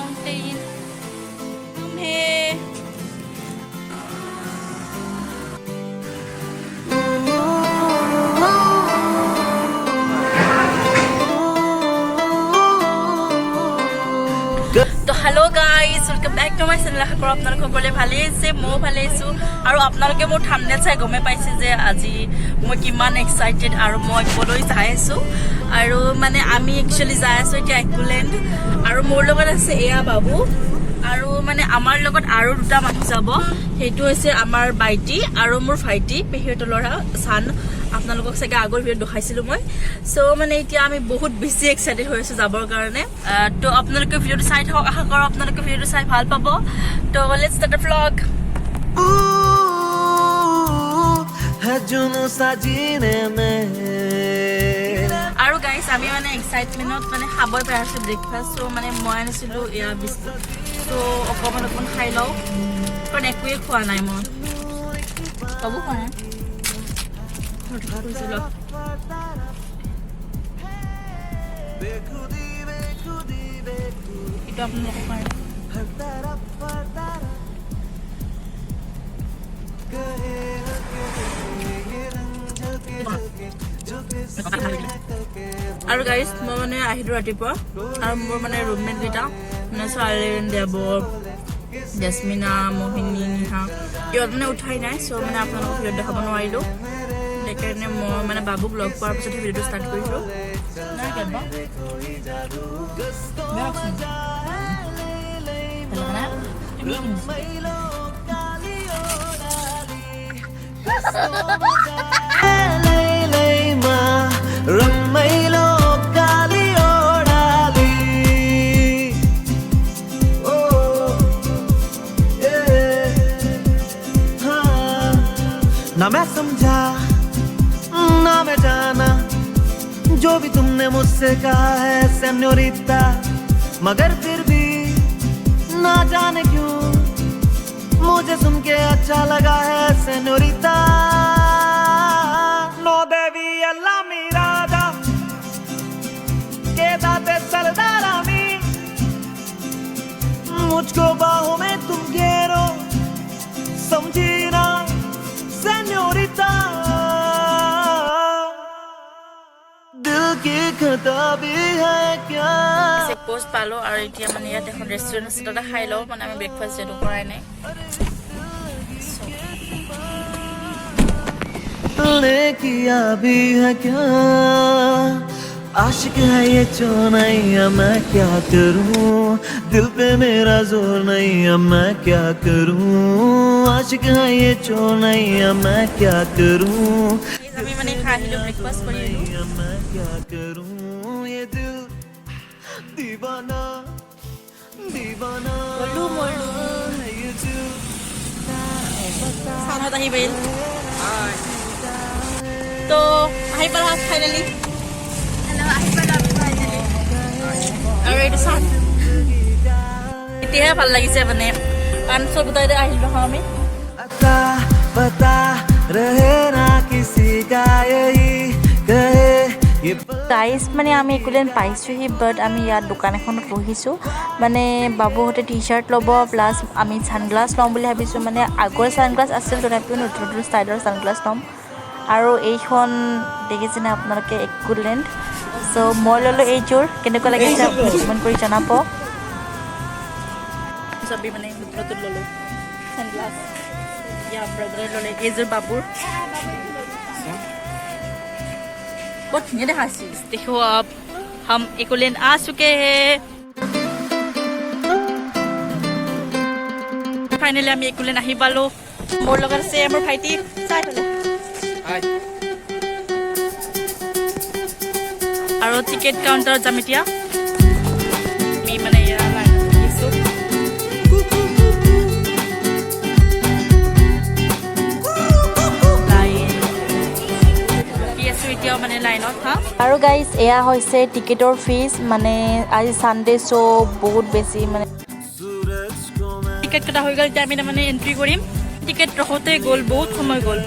mountain. Come here. So hello guys, welcome back to my channel. আশা কৰোঁ আপোনালোক সকলোৱে ভালে আছে, মই ভালে আছো আৰু আপোনালোকে মোৰ থাম্বনেল চাই গমে পাইছে যে আজি মই কিমান এক্সাইটেড আৰু মই কলৈ যাই আছো আৰু মানে আমি একচুয়ালি যাই আছো এতিয়া Accoland আৰু মোৰ লগত আছে এয়া বাবু আৰু মানে আমাৰ লগত আৰু দুটা মানুহ যাব হেতু হৈছে আমাৰ বাইটি আৰু মোৰ ভাইটি পেহিয়তৰ ল'ৰা সান আপোনালোকক চাগে আগৰ ভিডিঅ দেখাইছিলো মই সো মানে এতিয়া আমি বহুত বেছি এক্সাইটেড হৈ আছো যাবৰ কাৰণে তো আপোনালোকে ভিডিঅটো চাই থাকক আশা কৰোঁ আপোনালোকে ভিডিঅটো চাই ভাল পাব তো লেটস ষ্টাৰ্ট দ্য ভ্লগ है जुनू साजीने में আৰু গাইস আমি মানে এক্সাইটমেন্টত মানে খাবৰ পাই আছো ব্ৰেকফাষ্ট সো মানে মই আনিছিলো এয়া বিস্কুট সো অকমান খাই লও কাৰণ একোৱে খোৱা নাই মই কব খোৱা নাই itu apa nih kemarin? আৰু গাইস মই মানে আহিলো ৰাতিপুৱা আৰু মোৰ মানে ৰুমমেট গিটা মানে চাইলেন দেব জেসমিনা মোহিনী নিহা ইহঁত মানে উঠাই নাই সো মানে আপোনালোকক ভিডিঅ দেখাব নোৱাৰিলো সেইকাৰণে মই মানে বাবুক লগ পোৱাৰ পিছত ভিডিঅটো ষ্টাৰ্ট কৰিছো নাই কেবা ना मैं समझा ना मैं जाना जो भी तुमने मुझसे कहा है सेन्योरिटा मगर फिर भी ना जाने क्यों मुझे सुन के अच्छा लगा है सेन्योरिटा नो देवी अल्लाह मिरादा के दाते सरदारामी मुझको बाहों में तुम घेरो समझी ना सेन्योरिटा दिल की खता भी है क्या से पोस्ट पालो और इतिया মানে ইয়াত এখন ৰেষ্টুৰেন্ট আছে তাতে খাই লও মানে আমি ব্ৰেকফাষ্ট যেটো কৰাই নাই तूने किया भी है क्या आशिक है ये जो नहीं अब मैं क्या करूं दिल पे मेरा जोर नहीं अब मैं क्या करूं आशिक है ये जो नहीं अब मैं क्या करूं আমি মানে খাইলো ব্রেকফাস্ট কৰি अब मैं क्या करूं ये दिल दीवाना दीवाना মলু মলু है ये दिल সানহত আহি বেল তো আহি পালা ফাইনালি হেল্ল আহি পালা ফাইনালি আৰু এইটো সান এতিয়া ভাল লাগিছে মানে 500 বুটাইতে আহিলো আমি पता रहे ना किसी का यही कहे ये গাইজ মানে আমি Accoland পাইছোহি বাট আমি ইয়াত দোকান এখনত ৰহিছোঁ মানে বাবুহঁতে টি চাৰ্ট ল'ব প্লাছ আমি ছানগ্লাছ ল'ম বুলি ভাবিছোঁ মানে আগৰ ছানগ্লাছ আছিল তথাপিও নতুন নতুন ষ্টাইলৰ ছানগ্লাছ ল'ম আৰু এইখন দেখিছেনে আপোনালোকে Accoland চ' মই ল'লোঁ এইযোৰ কেনেকুৱা লাগিছে আপুনি কমেণ্ট কৰি জনাব সবই মানে নতুন ল'লো ছানগ্লাছ या ब्रदर ল'লে এইযোৰ বাবুৰ बहुत धुनिया देखाइছে देखो अब हम Accoland आ चुके हैं फाइनली আমি Accoland আহি পালো মোৰ লগত আছে মোৰ ভাইটি চাই পালে হাই আৰু টিকেট কাউন্টাৰ যাম এতিয়া আমি মানে ইয়া লাইন দিছো মানে লাইনত হা আৰু গাইজ এয়া হৈছে টিকেটৰ ফিজ মানে আজি সানডে চ' বহুত বেছি মানে টিকেট কটা হৈ গ'ল এতিয়া আমি মানে এন্ট্ৰি কৰিম টিকেট ৰখোতে গ'ল বহুত সময় গ'ল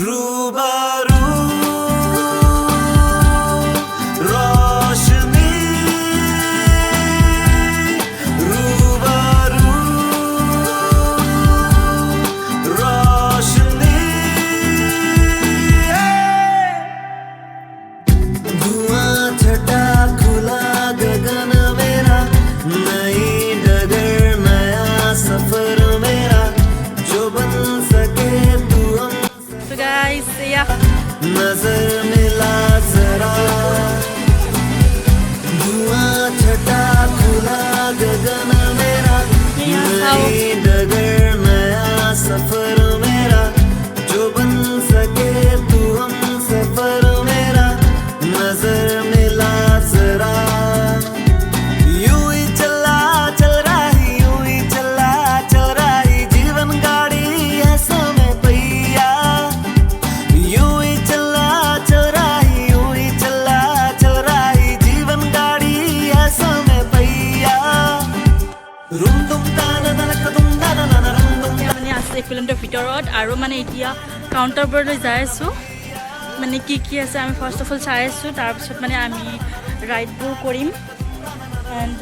रूबरू रोशनी আৰু মানে এতিয়া কাউণ্টাৰবোৰলৈ যাই আছোঁ মানে কি আছে আমি ফাৰ্ষ্ট অফ অল চাই আছোঁ তাৰপিছত মানে আমি ৰাইডবোৰ কৰিম এণ্ড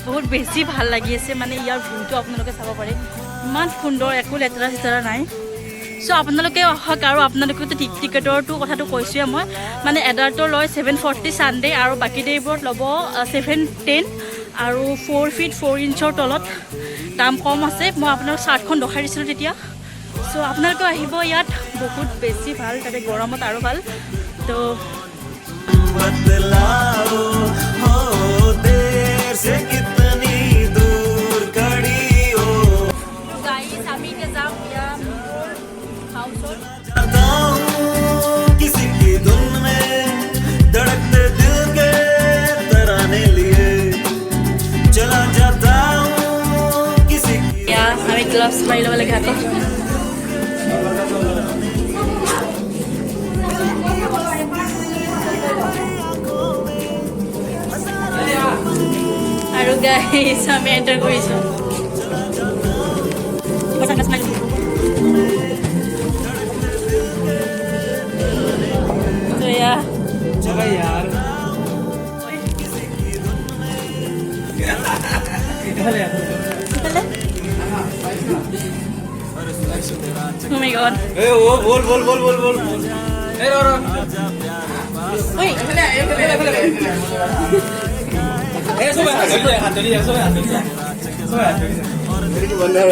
বহুত বেছি ভাল লাগি আছে মানে ইয়াৰ ভিউটো আপোনালোকে চাব পাৰে ইমান সুন্দৰ একো লেতেৰা চেতেৰা নাই চ' আপোনালোকে আহক আৰু আপোনালোকেতো টিকেটৰটো কথাটো কৈছোঁৱে মই মানে এডাল্টৰ লয় 740 ছানডে আৰু বাকী ডে'বোৰত ল'ব 710 আৰু 4 ফিট 4 ইঞ্চৰ তলত দাম কম আছে মই আপোনালোক চাৰ্টখন দেখাই দিছিলোঁ তেতিয়া চ' আপোনালোকে আহিব ইয়াত বহুত বেছি ভাল তাতে গৰমত আৰু ভাল তো बदलाओ हो देर से कितनी दूर खड़ी हो गाइस আমি এতিয়া যাম ইয়াৰ হাউচত जाता हूँ किसी की धुन में धड़कते दिल के तराने लिए चला जाता हूँ किसी की या আমি গ্লাভছ মাৰি ল'ব লাগে হাতত আৰু গাইস আমি এণ্টাৰ কৰিছোঁ তো या चला यार Oh my god. ए वो बोल ए रो Uy, ए सुबह हाथ धोली सुबह हाथ धोली मेरे को बंदा है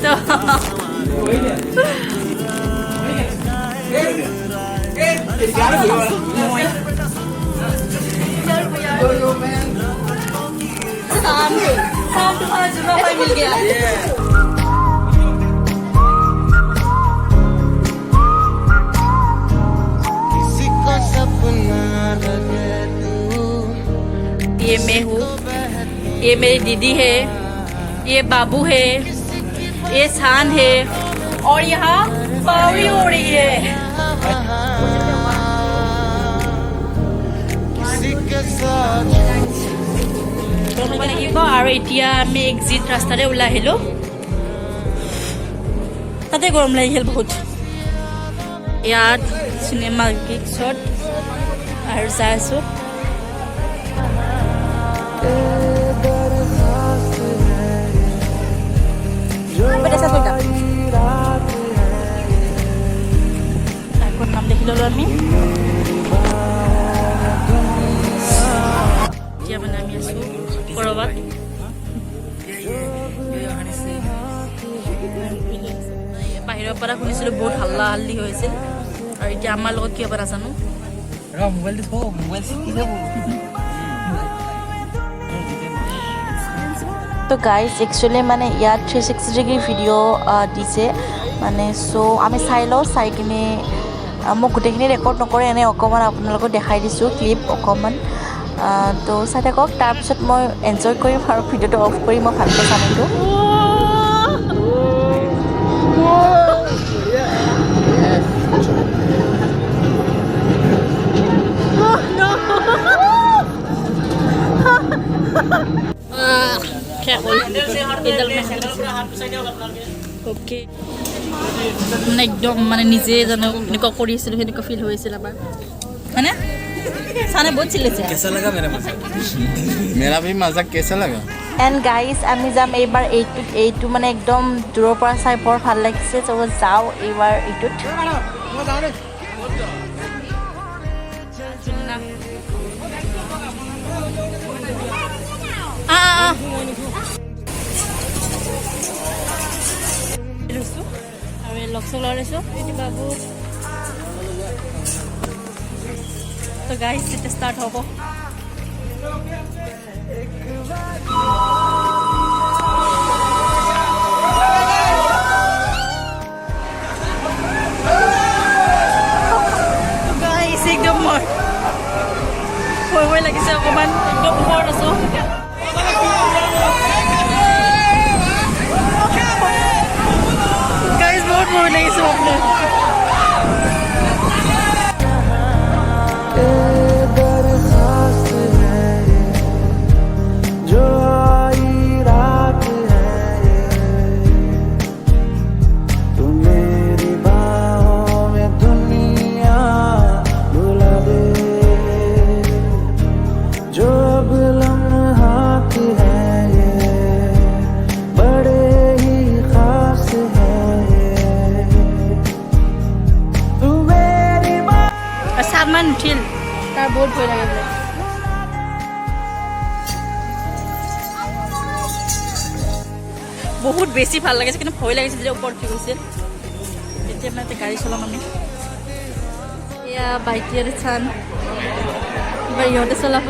तो यार शाम तुम्हारा जुड़ा भाई मिल गया किसी को सपना लगे तू ये मैं हूँ ये मेरी दीदी है ये बाबू है ये शान है और यहाँ बावड़ी हो रही है किसी के साथ আৰু এতিয়া আমি এক্সিট ৰাস্তাৰে ওলাই আহিলোঁ তাতে গৰম লাগিল বহুত ইয়াত চিনেমা গিকছত আৰু চাই আছোঁ নাম দেখি ল'লোঁ আমি এতিয়া মানে আমি আছোঁ কৰবাত বাহিৰৰ পৰা শুনিছিলোঁ বহুত হাল্লা হাল্লি হৈছিল আৰু এতিয়া আমাৰ লগত কি হ'ব নাজানো मोबाइल देखो मोबाइल से তো গাইজ একচুৱেলি মানে ইয়াত 360 ডিগ্ৰী ভিডিঅ' দিছে মানে চ' আমি চাই লওঁ চাই কিনে মোক গোটেইখিনি ৰেকৰ্ড নকৰে এনেই অকণমান আপোনালোকক দেখাই দিছোঁ ক্লিপ অকণমান তো চাই থাকক তাৰপিছত মই এনজয় কৰিম আৰু ভিডিঅ'টো অফ কৰি মই ভালকৈ চাম এইটো অ'কে মানে একদম মানে নিজে জানো এনেকুৱা কৰি আছিলোঁ সেনেকুৱা ফিল হৈ আছিল আমাৰ হয়নে চানে বহুত চিলাইছে कैसा लगा मेरा मजाक मेरा भी मजाक कैसा लगा এণ্ড গাইজ আমি যাম এইবাৰ এইটো মানে একদম দূৰৰ পৰা চাই বৰ ভাল লাগিছে ত' যাওঁ এইবাৰ এইটোত আৰু লগ চগ লগাইছোঁ বাবু তো গাইজ তেতিয়া ষ্টাৰ্ট হ'ব গাইজ একদম ভয় লাগিছে অকণমান একদম ওপৰত আছোঁ গাইজ বহুত ভয় লাগিছে আপোনাৰ তাৰ বহুত ভয় লাগে বোলে বহুত বেছি ভাল লাগিছে কিন্তু ভয় লাগিছে যে ওপৰত উঠি গৈছিল এতিয়া মানে গাড়ী চলাম আমি এয়া বাইটি আৰু চান এবাৰ ইহঁতে চলাব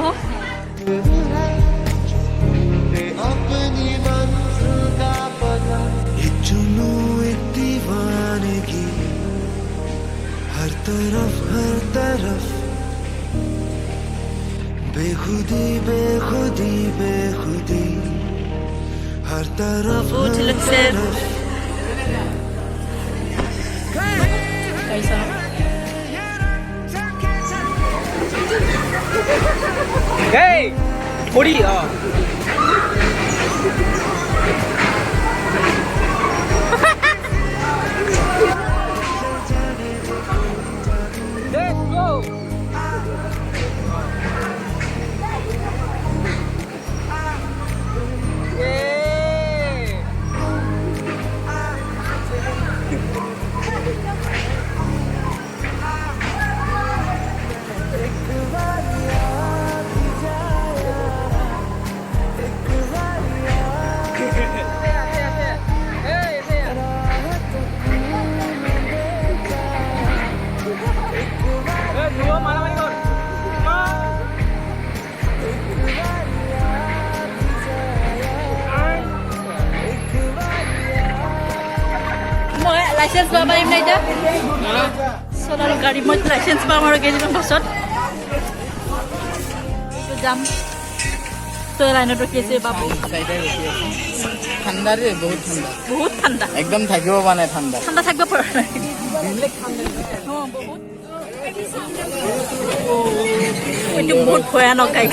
एक दीवानगी हर तरफ बेखुदी बेखुदी बेखुदी हर तरफ Hey! Body Let's go! মই লাইচেন্স পাব পাৰিম নাই এতিয়া চলাৰ গাড়ী মই লাইচেন্স পাম আৰু কেইদিনমান পাছত যাম তই লাইনত ৰখি আছে বাবু ঠাণ্ডা ৰে বহুত ঠাণ্ডা বহুত ঠাণ্ডা একদম থাকিব পৰা নাই ঠাণ্ডা ঠাণ্ডা থাকিব পৰা নাই এইটো বহুত ভয়ানক গাড়ী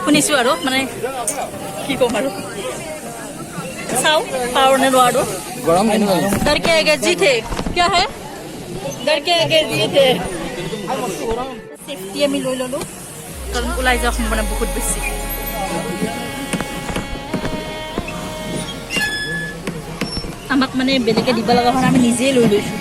শুনিছোঁ আৰু মানে কি ক'ম আৰু চাওঁ পাৰোঁ নে নোৱাৰোঁ গৰম কেনেকুৱা डर के आगे जीत है क्या है डर के आगे जीत है सेफ्टी আমি লৈ ললো কাৰণ ওলাই যোৱা সম্ভাৱনা বহুত বেছি আমাক মানে বেলেগে দিব লগা হয় আমি নিজেই লৈ লৈছোঁ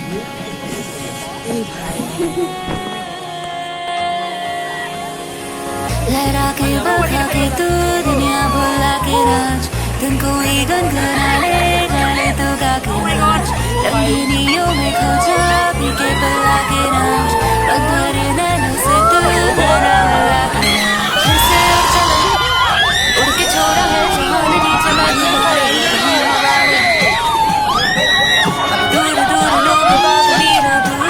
लहरा के बखा के तू दुनिया भुला के नाच दिन कोई गनगना ले डाले तो गा के नाच रंगीनियों में खो जा पी के पिला के नाच रंग भरे नैनों से तू भरा भरा के नाच फिर से और चला उड़ के छोड़ा है जहान नीचे मत दूर दूर लोग बात मेरा दूर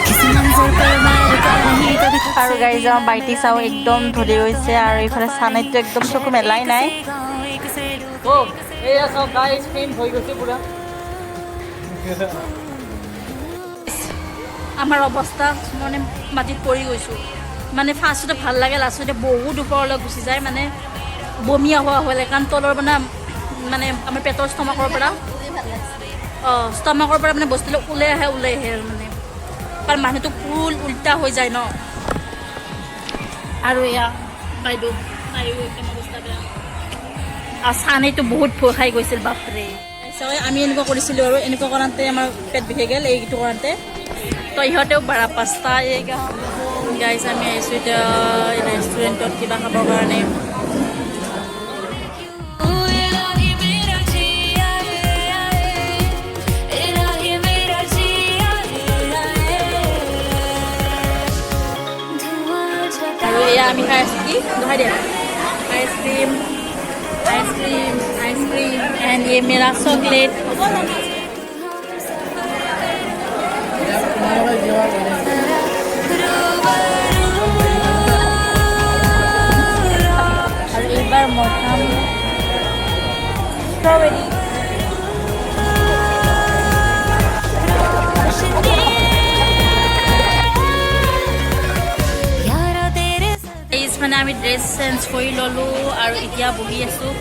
किसी मंजिल पर मैं रुका नहीं कभी আৰু গাড়ী যাওঁ বাইটি চাওঁ একদম ধৰি গৈছে আৰু এইফালে চানাইটো একদম চকু মেলাই নাই Oh, এয়া সব গাইস ফিল্ম হৈ গৈছে পুৰা আমাৰ অৱস্থা মানে মাটিত পৰি গৈছোঁ মানে ফাৰ্ষ্টতে ভাল লাগে লাষ্টতে বহুত ওপৰলৈ গুচি যায় মানে বমি হোৱা হ'লে কাৰণ তলৰ মানে আমাৰ পেটৰ ষ্টমাকৰ পৰা ষ্টমাকৰ পৰা মানে বস্তুটো ওলাই আহে আৰু মানে কাৰণ মানুহটো ফুল উল্টা হৈ যায় ন আৰু এয়া বাইদেউ তাইও একদম অৱস্থা বেয়া আৰু চানেইটো বহুত ভয় খাই গৈছিল বাপৰে আমি এনেকুৱা কৰিছিলোঁ আৰু এনেকুৱা কৰাওঁতে আমাৰ পেট বিষাই গ'ল এইটো কৰাওঁতে তো ইহঁতেও বাৰা পাঁচটা এই গাইছ আমি আহিছোঁ এতিয়া ৰেষ্টুৰেণ্টত কিবা খাবৰ কাৰণে আৰু এয়া আমি খাই আছোঁ কি নহয় দে आइसक्रीम एंड ये मेरा चॉकलेट और एक बार मौसम स्ट्रॉबेरी মানে আমি ড্ৰেছ চেঞ্জ কৰি ল'লোঁ আৰু এতিয়া বহি আছোঁ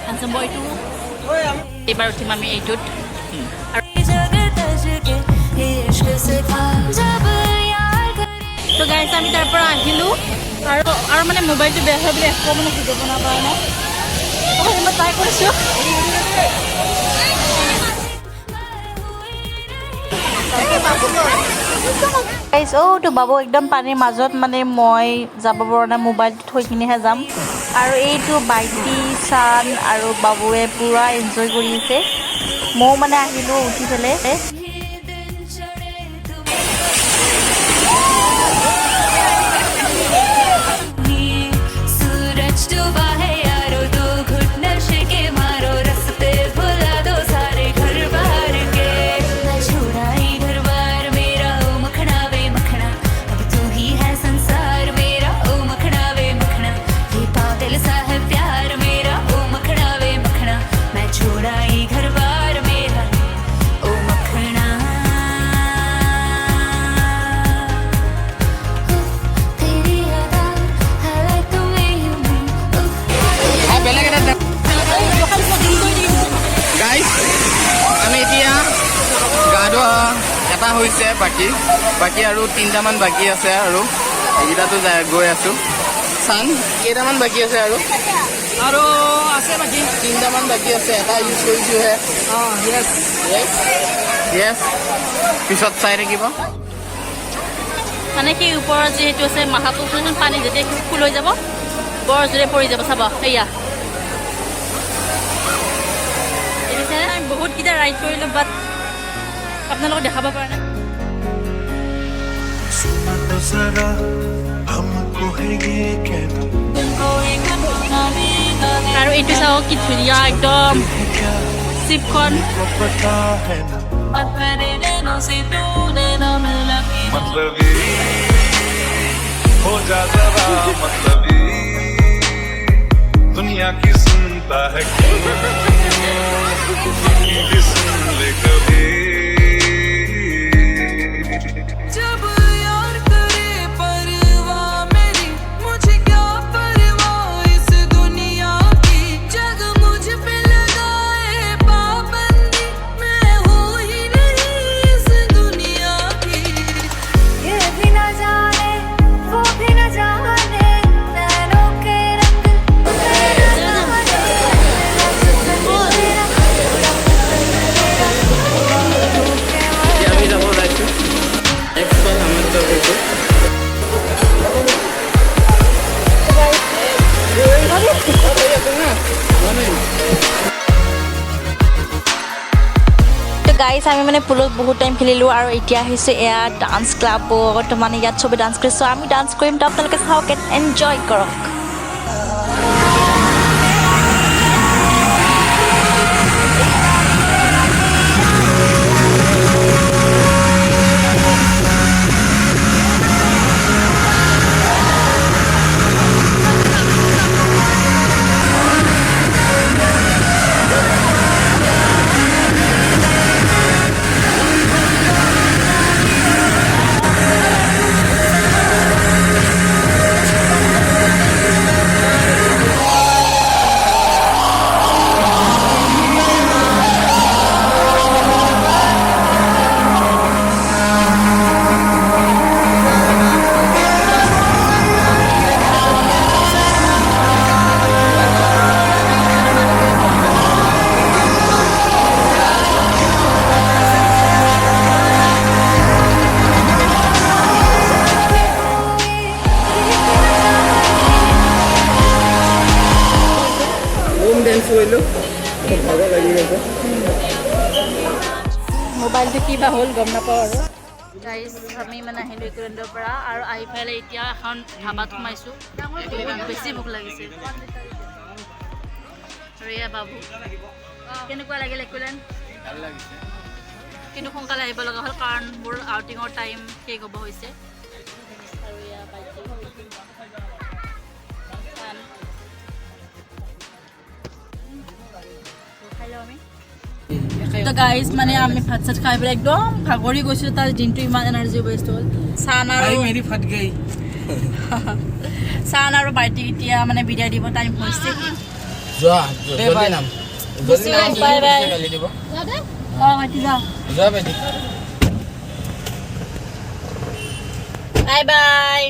হেণ্ডচাম বয়টো এইবাৰ উঠিম আমি এইটোত তো গাইছ আমি তাৰ পৰা আহিলোঁ আৰু মানে মোবাইলটো বেয়া হয় বুলি একো মানে ভিডিঅ' বনাব পৰা নাই মই ট্ৰাই কৰিছোঁ গাইজ তো বাবু একদম পানীৰ মাজত মানে মই যাব পৰা নাই মোবাইলটো থৈ কিনেহে যাম আৰু এইটো বাইটি চান আৰু বাবুৱে পুৰা এনজয় কৰি আছে ময়ো মানে আহিলোঁ উঠি পেলাই सूरज डूबा है यारो दो घुट नशे के मारो रस्ते भुला दो सारे घर बार के मैं छोड़ा ही घर बार मेरा ओ मखना वे मखना अब तू ही है संसार मेरा ओ मखना वे मखना ये पागल सा है प्यार मेरा ओ मखना वे मखना मैं छोड़ा ही घर बार मेरा ओ मखना तेरी अदा है like the way you move বেলেগ এটা গাইজ আমি এতিয়া গা ধোৱা এটা হৈছে বাকী আৰু 3টামান বাকী আছে আৰু এইকেইটাতো গৈ আছো চান কেইটামান বাকী আছে আৰু আছে বাকী 3টামান বাকী আছে এটা ইউজ কৰিছোহে য়েছ পিছত চাই থাকিব মানে কি ওপৰত যিহেতু আছে মাথাটো পানী যেতিয়া ফুল হৈ যাব বৰ জোৰে পৰি যাব চাব সেয়া দেখিছে আমি বহুতকেইটা ৰাইড কৰিলোঁ বাট আপোনালোকক দেখাব পৰা নাই सुना तो जरा हमको है ये कहना আৰু এইটো চাওক কি ধুনীয়া একদম क्या চিপখন को पता है ना मतलबी हो जा जरा मतलबी दुनिया की सुनता है क्यों भी सुन ले कभी जब यार करे परवाह मेरी मुझे क्या परवाह इस दुनिया की जग मुझ पे लगाए पाबंदी मैं हूँ ही नहीं इस दुनिया की ये भी न जाने वो भी न जाने नैनों के रंग এতিয়া আমি যাব ওলাইছোঁ নেক্সট বাৰ আমাৰ যাব গৈছোঁ গাইজ আমি মানে পুলত বহুত টাইম খেলিলোঁ আৰু এতিয়া আহিছোঁ এয়া ডান্স ক্লাবত মানে ইয়াত চবে ডান্স কৰিছোঁ আমি ডান্স কৰিম তো আপোনালোকে চাওক এনজয় কৰক ডেন্স কৰিলোঁ ভাগৰ লাগি গৈছে মোবাইলটো কিবা হ'ল গম নাপাওঁ আৰু গাইজ আমি মানে আহিলোঁ একুলেণ্ডৰ পৰা আৰু আহি পেলাই এতিয়া এখন ধাবাত সোমাইছোঁ বহুত বেছি ভোক লাগিছে আৰু এয়া বাবু কেনেকুৱা লাগিল একুলেণ্ড ভাল লাগিছে কিন্তু সোনকালে আহিব লগা হ'ল কাৰণ মোৰ আউটিঙৰ টাইম শেষ হ'ব হৈছে আৰু এয়া বাইক খাই লওঁ আমি তো গাইজ মানে আমি ভাত চাত খাই পেলাই একদম ভাগৰি গৈছোঁ তাৰ দিনটো ইমান এনাৰ্জি ৱেষ্ট হ'ল চান আৰু মেৰি ফাট গৈ চান আৰু বাইটিক এতিয়া মানে বিদায় দিব টাইম হৈছে যোৱা জলদি নাম বাই বাই গালি দিব অঁ বাইটি যাওঁ যোৱা বাইটি বাই বাই